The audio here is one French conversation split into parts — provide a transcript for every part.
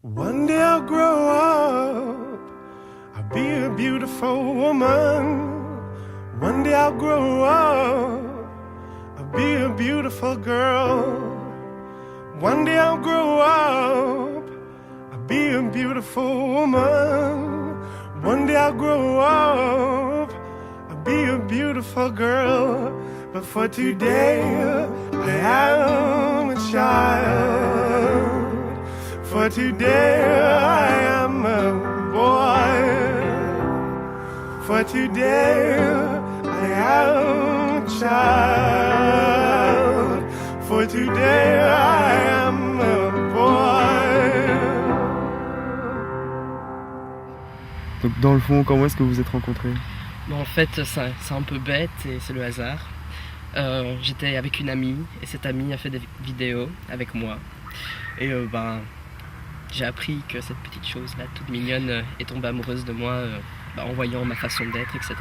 One day I'll grow up, I'll be a beautiful woman. One day I'll grow up, I'll be a beautiful girl. One day I'll grow up, I'll be a beautiful woman. One day I'll grow up, I'll be a beautiful girl. But for today, I am a child. For today I am a boy. For today I am a child. For today I am a boy. Donc dans le fond, comment est-ce que vous vous êtes rencontrés? En fait, c'est un peu bête et c'est le hasard. J'étais avec une amie et cette amie a fait des vidéos avec moi. Et j'ai appris que cette petite chose-là, toute mignonne, est tombée amoureuse de moi en voyant ma façon d'être, etc.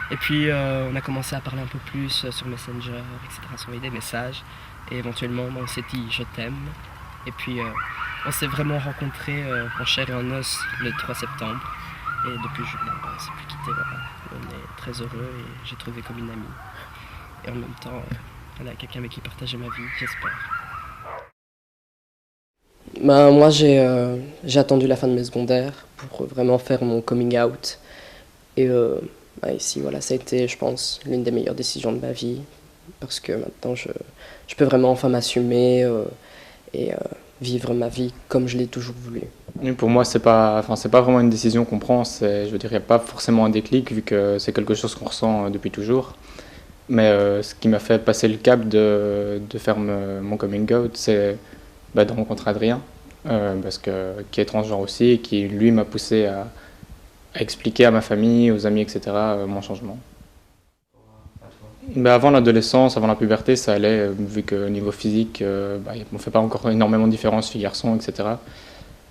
Et puis on a commencé à parler un peu plus sur Messenger, etc., s'envoyer des messages. Et éventuellement, on s'est dit « je t'aime ». Et puis on s'est vraiment rencontrés en chair et en os le 3 septembre. Et depuis ce jour-là, on ne s'est plus quitté. Voilà. On est très heureux et j'ai trouvé comme une amie. Et en même temps, voilà, quelqu'un avec qui partager ma vie, j'espère. Moi, j'ai attendu la fin de mes secondaires pour vraiment faire mon coming out. Et ici, voilà, ça a été, je pense, l'une des meilleures décisions de ma vie. Parce que maintenant, je peux vraiment enfin m'assumer et vivre ma vie comme je l'ai toujours voulu. Et pour moi, c'est pas vraiment une décision qu'on prend. Je veux dire, il n'y a pas forcément un déclic vu que c'est quelque chose qu'on ressent depuis toujours. Mais ce qui m'a fait passer le cap de faire mon coming out, c'est de rencontrer Adrien, qui est transgenre aussi, et qui lui m'a poussé à expliquer à ma famille, aux amis, etc., mon changement. Avant l'adolescence, avant la puberté, ça allait, vu qu'au niveau physique, on ne fait pas encore énormément de différence filles-garçons, etc.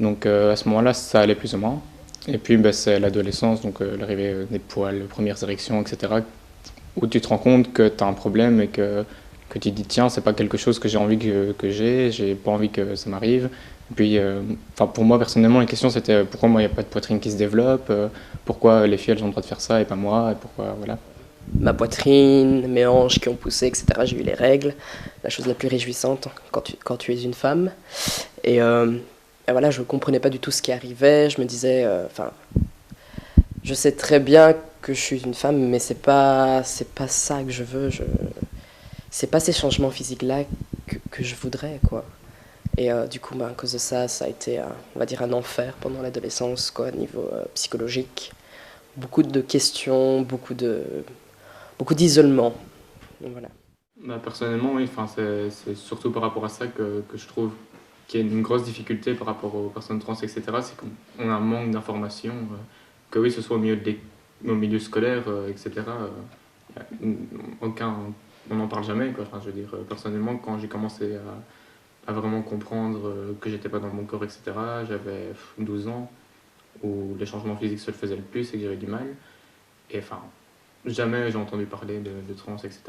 Donc à ce moment-là, ça allait plus ou moins. Et puis c'est l'adolescence, donc l'arrivée des poils, les premières érections, etc., où tu te rends compte que tu as un problème et que tu te dis tiens, c'est pas quelque chose que j'ai envie que j'ai pas envie que ça m'arrive. Et puis, pour moi personnellement, la question c'était pourquoi moi il n'y a pas de poitrine qui se développe, pourquoi les filles elles ont le droit de faire ça et pas moi, et pourquoi voilà. Ma poitrine, mes hanches qui ont poussé, etc. J'ai eu les règles, la chose la plus réjouissante quand tu es une femme. Et voilà, je ne comprenais pas du tout ce qui arrivait. Je me disais, je sais très bien que je suis une femme, mais c'est pas ça que je veux. C'est pas ces changements physiques-là que je voudrais, quoi. Et du coup, à cause de ça, ça a été, on va dire, un enfer pendant l'adolescence, quoi, au niveau psychologique. Beaucoup de questions, beaucoup d'isolement. Donc, voilà. Personnellement, oui, c'est surtout par rapport à ça que je trouve qu'il y a une grosse difficulté par rapport aux personnes trans, etc. C'est qu'on a un manque d'informations, que oui, ce soit au milieu scolaire, etc. On n'en parle jamais, quoi. Enfin, je veux dire, personnellement, quand j'ai commencé à vraiment comprendre que j'étais pas dans mon corps, etc., j'avais 12 ans, où les changements physiques se le faisaient le plus et que j'avais du mal. Et jamais j'ai entendu parler de trans, etc.,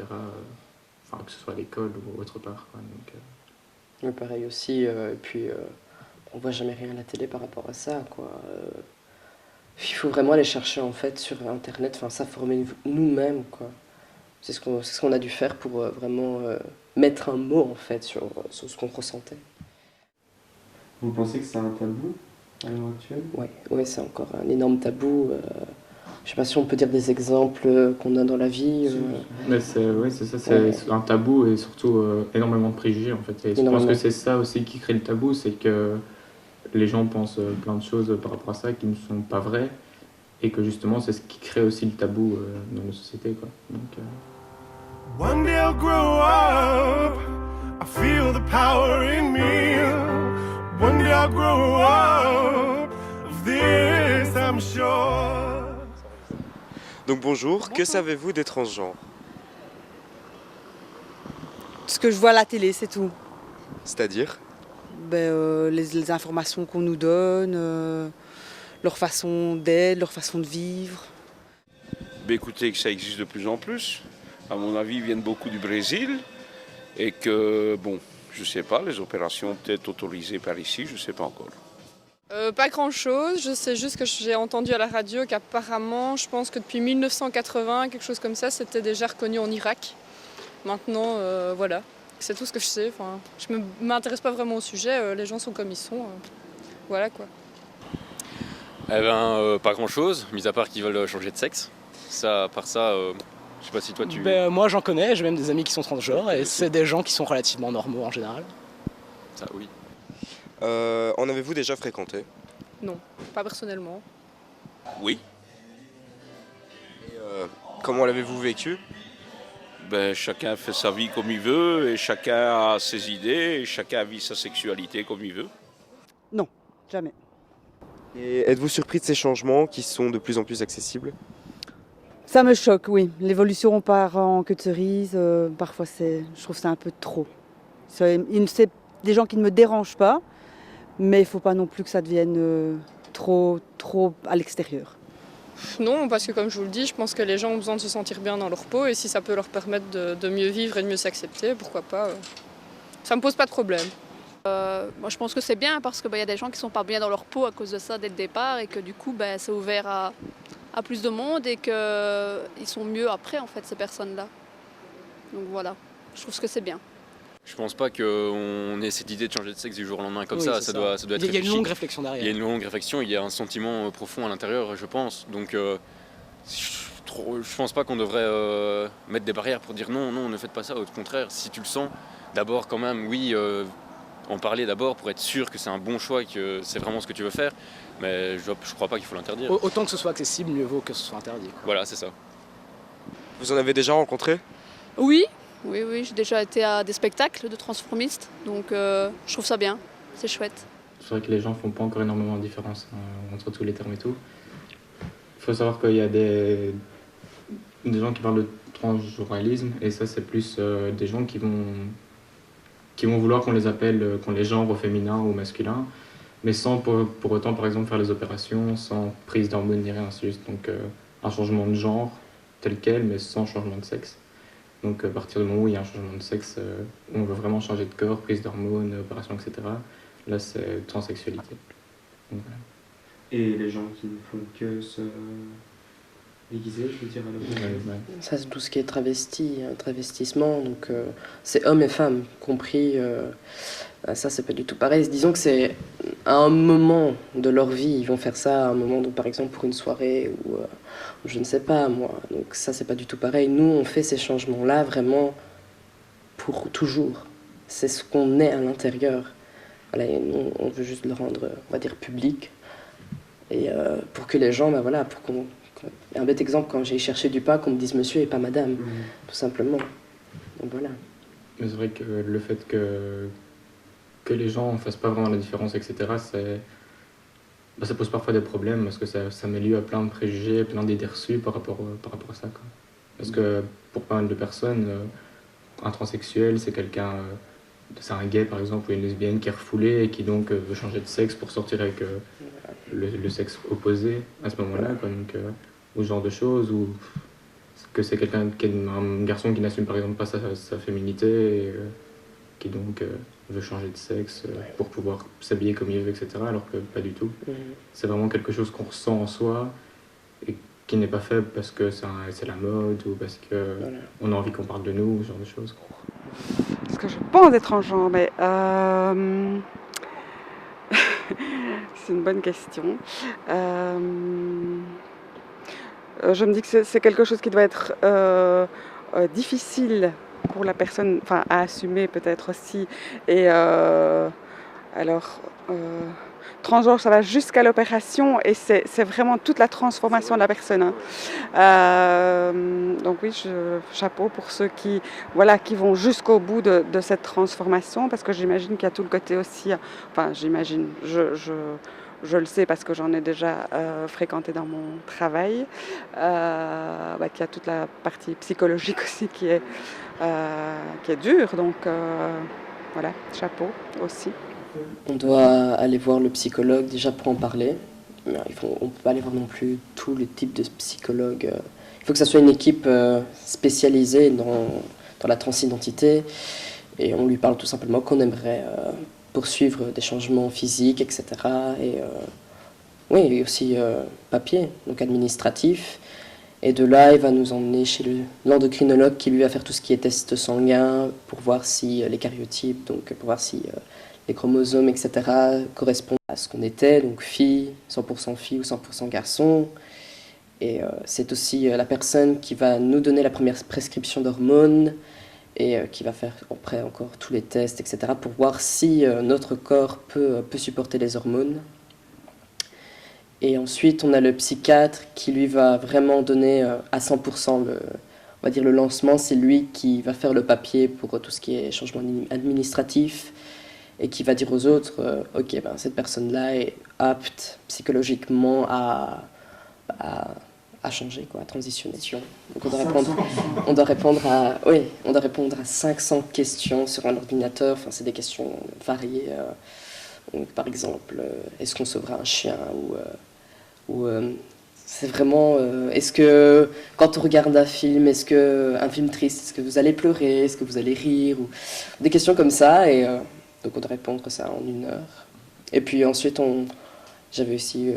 que ce soit à l'école ou autre part, quoi. Donc, Pareil aussi, et puis on voit jamais rien à la télé par rapport à ça, quoi. Il faut vraiment aller chercher en fait sur internet, s'informer nous-mêmes, quoi. C'est ce qu'on a dû faire pour vraiment mettre un mot en fait sur ce qu'on ressentait. Vous pensez que c'est un tabou à l'heure actuelle? Ouais, c'est encore un énorme tabou. Je sais pas si on peut dire des exemples qu'on a dans la vie. Mais c'est ça, c'est un tabou et surtout énormément de préjugés en fait. Et je pense que c'est ça aussi qui crée le tabou, c'est que les gens pensent plein de choses par rapport à ça qui ne sont pas vraies et que justement c'est ce qui crée aussi le tabou dans nos sociétés, quoi. Donc, One day I'll grow up, I feel the power in me. One day I'll grow up, of this I'm sure. Donc bonjour, que savez-vous des transgenres? Ce que je vois à la télé, c'est tout. C'est-à-dire? Les informations qu'on nous donne, leur façon d'être, leur façon de vivre. Écoutez, que ça existe de plus en plus. À mon avis, ils viennent beaucoup du Brésil. Et que, bon, je sais pas, les opérations peut-être autorisées par ici, je sais pas encore. Pas grand-chose, je sais juste que j'ai entendu à la radio qu'apparemment, je pense que depuis 1980, quelque chose comme ça, c'était déjà reconnu en Irak. Maintenant, voilà, c'est tout ce que je sais. Enfin, je ne m'intéresse pas vraiment au sujet, les gens sont comme ils sont. Voilà quoi. Eh ben, pas grand-chose, mis à part qu'ils veulent changer de sexe. Ça, à part ça, je sais pas si toi tu... Moi j'en connais, j'ai même des amis qui sont transgenres et c'est des gens qui sont relativement normaux en général. Ça, oui. En avez-vous déjà fréquenté? Non, pas personnellement. Oui. Et comment l'avez-vous vécu? Ben, chacun fait sa vie comme il veut, et chacun a ses idées, et chacun vit sa sexualité comme il veut. Non, jamais. Et êtes-vous surpris de ces changements qui sont de plus en plus accessibles? Ça me choque, oui. L'évolution part en queue de cerise, parfois je trouve ça un peu trop. C'est des gens qui ne me dérangent pas, mais il ne faut pas non plus que ça devienne trop à l'extérieur. Non, parce que comme je vous le dis, je pense que les gens ont besoin de se sentir bien dans leur peau et si ça peut leur permettre de mieux vivre et de mieux s'accepter, pourquoi pas. Ça me pose pas de problème. Moi je pense que c'est bien parce qu'il y a des gens qui sont pas bien dans leur peau à cause de ça dès le départ et que du coup c'est ouvert à plus de monde et qu'ils sont mieux après en fait ces personnes-là. Donc voilà, je trouve que c'est bien. Je pense pas qu'on ait cette idée de changer de sexe du jour au lendemain comme Oui, ça. c'est Ça doit être Il y a réfléchi. une longue réflexion derrière. Il y a une longue réflexion, il y a un sentiment profond à l'intérieur, je pense. Donc je pense pas qu'on devrait mettre des barrières pour dire non, ne faites pas ça. Au contraire, si tu le sens, d'abord quand même, oui, en parler d'abord pour être sûr que c'est un bon choix, que c'est vraiment ce que tu veux faire. Mais je crois pas qu'il faut l'interdire. Autant que ce soit accessible, mieux vaut que ce soit interdit. Quoi. Voilà, c'est ça. Vous en avez déjà rencontré? Oui, j'ai déjà été à des spectacles de transformistes, donc je trouve ça bien, c'est chouette. C'est vrai que les gens font pas encore énormément de différence entre tous les termes et tout. Il faut savoir qu'il y a des gens qui parlent de transjournalisme et ça c'est plus des gens qui vont vouloir qu'on les appelle, qu'on les genre au féminin ou au masculin, mais sans pour autant par exemple faire les opérations, sans prise d'hormones ni rien, c'est juste donc un changement de genre tel quel mais sans changement de sexe. Donc à partir du moment où il y a un changement de sexe, où on veut vraiment changer de corps, prise d'hormones, opération, etc., là c'est transsexualité. Donc, voilà. Et les gens qui ne font que se déguiser, je veux dire, à l'opéra. Ça, c'est tout ce qui est travestissement, donc c'est hommes et femmes compris. Ça, c'est pas du tout pareil. Disons que c'est à un moment de leur vie, ils vont faire ça à un moment, donc, par exemple pour une soirée ou je ne sais pas moi. Donc ça, c'est pas du tout pareil. Nous, on fait ces changements-là vraiment pour toujours. C'est ce qu'on est à l'intérieur. Voilà, et nous, on veut juste le rendre, on va dire, public. Et pour que les gens, pour qu'on... Un bête exemple, quand j'ai cherché du pain, qu'on me dise monsieur et pas madame, tout simplement. Donc voilà. Mais c'est vrai que le fait que les gens ne fassent pas vraiment la différence, etc., ça pose parfois des problèmes parce que ça met lieu à plein de préjugés, plein d'idées reçues par rapport à ça, quoi. Parce que pour pas mal de personnes, un transsexuel, c'est quelqu'un, c'est un gay par exemple, ou une lesbienne qui est refoulée et qui donc veut changer de sexe pour sortir avec le sexe opposé à ce moment-là, quoi. Donc, ou ce genre de choses, ou que c'est quelqu'un un garçon qui n'assume par exemple pas sa féminité et qui donc veut changer de sexe pour pouvoir s'habiller comme il veut, etc. Alors que pas du tout. C'est vraiment quelque chose qu'on ressent en soi et qui n'est pas fait parce que c'est la mode ou parce qu'on a envie qu'on parle de nous, ce genre de choses. Ce que je pense être transgenre, mais c'est une bonne question. Je me dis que c'est quelque chose qui doit être difficile pour la personne, à assumer peut-être aussi. Et transgenre, ça va jusqu'à l'opération et c'est vraiment toute la transformation de la personne. Donc oui, chapeau pour ceux qui vont jusqu'au bout de cette transformation, parce que j'imagine qu'il y a tout le côté aussi, j'imagine, je le sais parce que j'en ai déjà fréquenté dans mon travail, qu'il y a toute la partie psychologique aussi qui est dure, donc voilà, chapeau aussi. On doit aller voir le psychologue déjà pour en parler. On ne peut pas aller voir non plus tous les types de psychologues. Il faut que ça soit une équipe spécialisée dans la transidentité. Et on lui parle tout simplement qu'on aimerait poursuivre des changements physiques, etc. Et oui, et aussi papier, donc administratif. Et de là, il va nous emmener chez l'endocrinologue qui lui va faire tout ce qui est test sanguin pour voir si les karyotypes, donc pour voir si les chromosomes, etc. correspondent à ce qu'on était, donc fille, 100% fille ou 100% garçon. Et c'est aussi la personne qui va nous donner la première prescription d'hormones et qui va faire après encore tous les tests, etc. pour voir si notre corps peut supporter les hormones. Et ensuite, on a le psychiatre qui lui va vraiment donner à 100% on va dire le lancement. C'est lui qui va faire le papier pour tout ce qui est changement administratif et qui va dire aux autres, ok, ben, cette personne-là est apte psychologiquement à changer, quoi, à transitionner. Donc on doit répondre à 500 questions sur un ordinateur. Enfin, c'est des questions variées. Donc, par exemple, est-ce qu'on sauvera un chien ou c'est vraiment, est-ce que quand on regarde un film triste, est-ce que vous allez pleurer, est-ce que vous allez rire, ou des questions comme ça. Et donc on doit répondre ça en 1 heure. Et puis ensuite j'avais aussi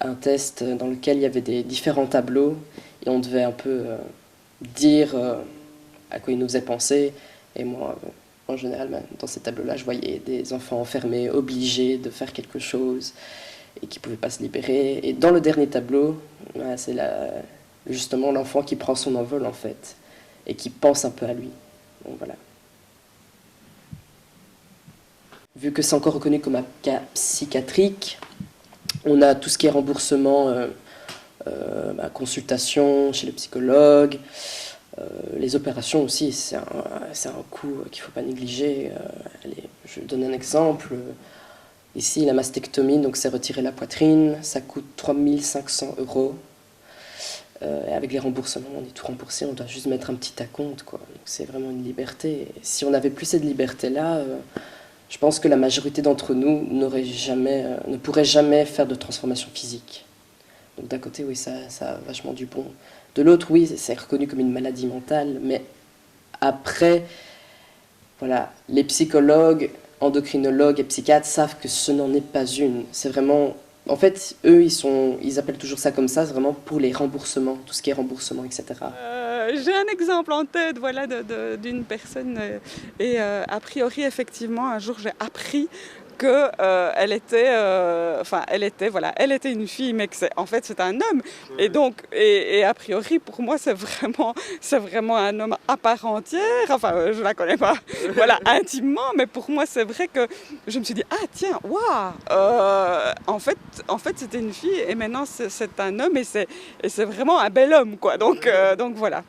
un test dans lequel il y avait des différents tableaux et on devait un peu dire à quoi ils nous faisaient penser. Et moi, en général, dans ces tableaux-là, je voyais des enfants enfermés, obligés de faire quelque chose et qui ne pouvaient pas se libérer. Et dans le dernier tableau, c'est justement l'enfant qui prend son envol, en fait, et qui pense un peu à lui. Donc voilà. Vu que c'est encore reconnu comme un cas psychiatrique, on a tout ce qui est remboursement, consultation chez le psychologue, les opérations aussi, c'est un coût qu'il ne faut pas négliger. Je vais donner un exemple. Ici, la mastectomie, donc c'est retirer la poitrine, ça coûte 3 500 €. Et avec les remboursements, on est tout remboursé, on doit juste mettre un petit acompte, quoi. Donc c'est vraiment une liberté. Et si on n'avait plus cette liberté-là, je pense que la majorité d'entre nous ne pourrait jamais faire de transformation physique. Donc d'un côté, oui, ça a vachement du bon. De l'autre, oui, c'est reconnu comme une maladie mentale, mais après, voilà, les psychologues, endocrinologues et psychiatres savent que ce n'en est pas une. C'est vraiment, en fait, eux, ils appellent toujours ça comme ça, c'est vraiment pour les remboursements, tout ce qui est remboursement, etc. J'ai un exemple en tête, voilà, d'une personne et a priori, effectivement, un jour, j'ai appris que elle était une fille, mais que en fait c'est un homme. Et donc, et a priori pour moi c'est vraiment un homme à part entière. Enfin, je la connais pas, voilà, intimement, mais pour moi c'est vrai que je me suis dit tiens, waouh, en fait c'était une fille et maintenant c'est un homme et c'est vraiment un bel homme, quoi. Donc voilà.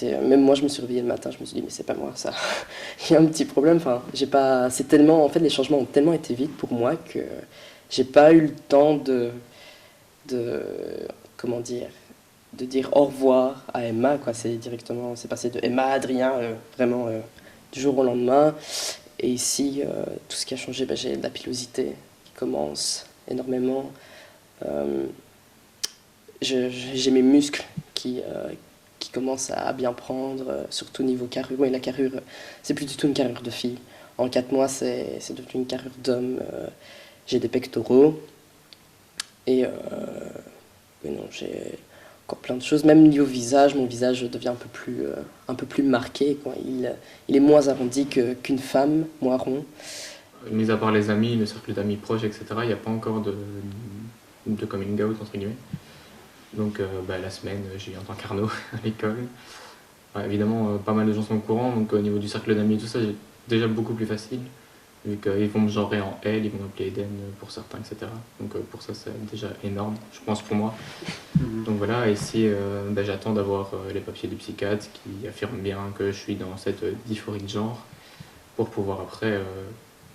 Même moi, je me suis réveillée le matin, je me suis dit, mais c'est pas moi, ça. Il y a un petit problème, enfin, c'est tellement, en fait, les changements ont tellement été vite pour moi que j'ai pas eu le temps de dire au revoir à Emma, quoi. C'est passé de Emma à Adrien, vraiment, du jour au lendemain. Et ici, tout ce qui a changé, j'ai de la pilosité qui commence énormément. J'ai mes muscles qui commence à bien prendre, surtout niveau carrure. Oui, la carrure, c'est plus du tout une carrure de fille. En 4 mois, c'est devenu une carrure d'homme. J'ai des pectoraux. Et non, j'ai encore plein de choses. Même niveau visage, mon visage devient un peu plus marqué, quoi. Il est moins arrondi qu'une femme, moins rond. Mis à part les amis, le cercle d'amis proches, etc., il n'y a pas encore de coming out, entre guillemets. Donc la semaine, j'ai eu en tant qu'Arnaud à l'école. Évidemment, pas mal de gens sont au courant, donc au niveau du cercle d'amis et tout ça, j'ai déjà beaucoup plus facile, vu qu'ils vont me genrer en elle, ils vont m'appeler Eden pour certains, etc. Donc pour ça, c'est déjà énorme, je pense, pour moi. Donc voilà, ici, j'attends d'avoir les papiers du psychiatre qui affirment bien que je suis dans cette dysphorie de genre, pour pouvoir après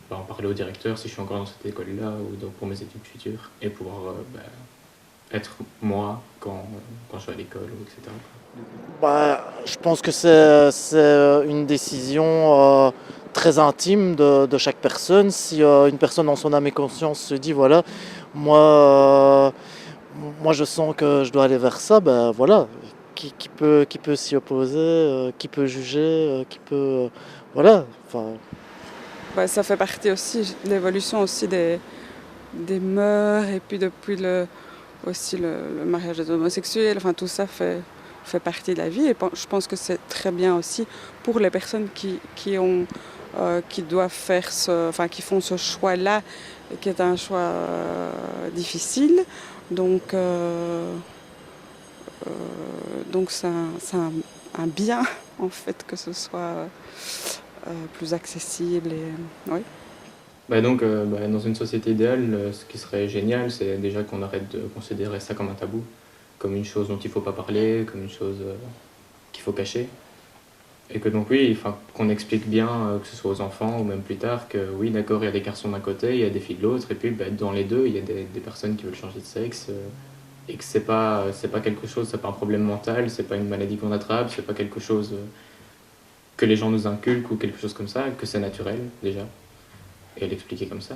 en parler au directeur si je suis encore dans cette école-là ou pour mes études futures, et pouvoir être moi quand je vais à l'école, etc. Je pense que c'est une décision très intime de chaque personne. Si une personne en son âme et conscience se dit voilà, moi je sens que je dois aller vers ça, voilà, qui peut s'y opposer, qui peut juger, qui peut voilà, enfin ça fait partie aussi de l'évolution aussi des mœurs et puis depuis aussi le mariage des homosexuels, enfin tout ça fait partie de la vie et je pense que c'est très bien aussi pour les personnes qui doivent faire qui font ce choix-là, qui est un choix difficile. Donc c'est un bien en fait que ce soit plus accessible et oui. Dans une société idéale, ce qui serait génial, c'est déjà qu'on arrête de considérer ça comme un tabou, comme une chose dont il ne faut pas parler, comme une chose qu'il faut cacher. Et que donc qu'on explique bien, que ce soit aux enfants ou même plus tard, que oui d'accord, il y a des garçons d'un côté, il y a des filles de l'autre, et puis dans les deux, il y a des personnes qui veulent changer de sexe, et que c'est pas quelque chose, c'est pas un problème mental, c'est pas une maladie qu'on attrape, c'est pas quelque chose que les gens nous inculquent ou quelque chose comme ça, que c'est naturel déjà. Et l'expliquer comme ça.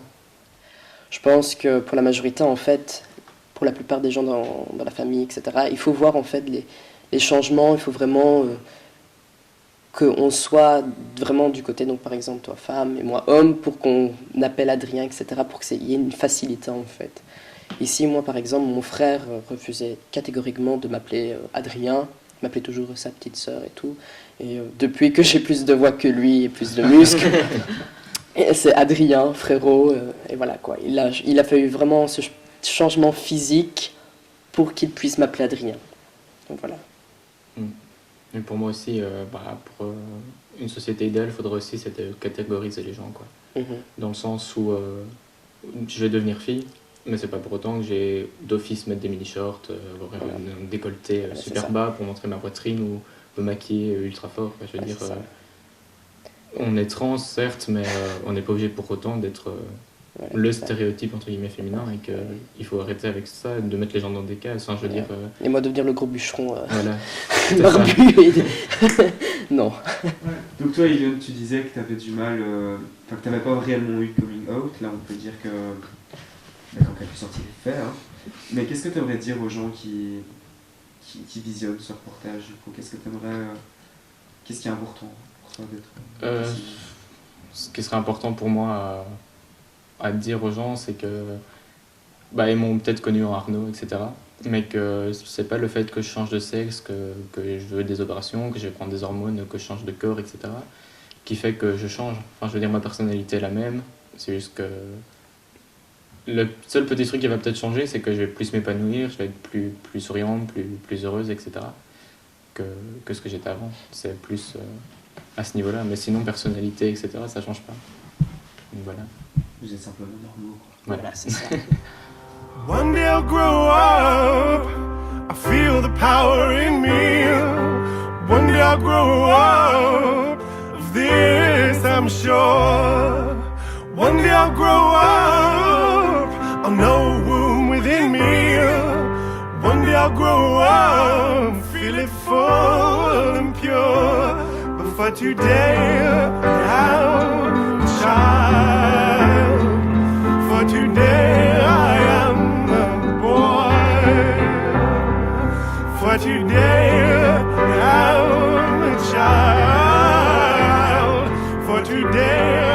Je pense que pour la majorité, en fait, pour la plupart des gens dans la famille, etc., il faut voir en fait les changements, il faut vraiment qu'on soit vraiment du côté, donc par exemple toi femme et moi homme, pour qu'on appelle Adrien, etc., pour qu'il y ait une facilité en fait. Ici, moi par exemple, mon frère refusait catégoriquement de m'appeler Adrien, il m'appelait toujours sa petite sœur et tout, et depuis que j'ai plus de voix que lui et plus de muscles, c'est Adrien, frérot, et voilà quoi. Il a fallu vraiment ce changement physique pour qu'il puisse m'appeler Adrien. Donc voilà. Et pour moi aussi, pour une société idéale, il faudrait aussi catégoriser les gens, quoi. Dans le sens où je vais devenir fille, mais c'est pas pour autant que j'ai d'office mettre des mini-shorts, avoir un décolleté super bas pour montrer ma poitrine ou me maquiller ultra fort. Je veux dire. On est trans, certes, mais on n'est pas obligé pour autant d'être le stéréotype entre guillemets féminin et qu'il faut arrêter avec ça, de mettre les gens dans des cases. Enfin, je veux dire. Et moi devenir le gros bûcheron. Voilà. Barbu. Non. Donc toi, Eliane, tu disais que tu avais du mal, que tu n'avais pas réellement eu de coming out. Là, on peut dire que quand tu as pu sortir les faits. Hein. Mais qu'est-ce que tu aimerais dire aux gens qui visionnent ce reportage du coup ? Qu'est-ce qui est important ? Ce qui serait important pour moi à dire aux gens, c'est que ils m'ont peut-être connu en Arnaud, etc. Mais que c'est pas le fait que je change de sexe, que je veux des opérations, que je vais prendre des hormones, que je change de corps, etc. qui fait que je change. Enfin, je veux dire, ma personnalité est la même. C'est juste que le seul petit truc qui va peut-être changer, c'est que je vais plus m'épanouir, je vais être plus souriante, plus heureuse, etc. que ce que j'étais avant. C'est plus à ce niveau-là. Mais sinon, personnalité, etc., ça change pas. Donc voilà. Vous êtes simplement normaux. Voilà, c'est ça. One day I'll grow up, I feel the power in me. One day I'll grow up, of this I'm sure. One day I'll grow up, I'll know a womb within me. One day I'll grow up, feel it full and pure. But for today, I'm a child. For today, I am a boy. For today, I'm a child. For today,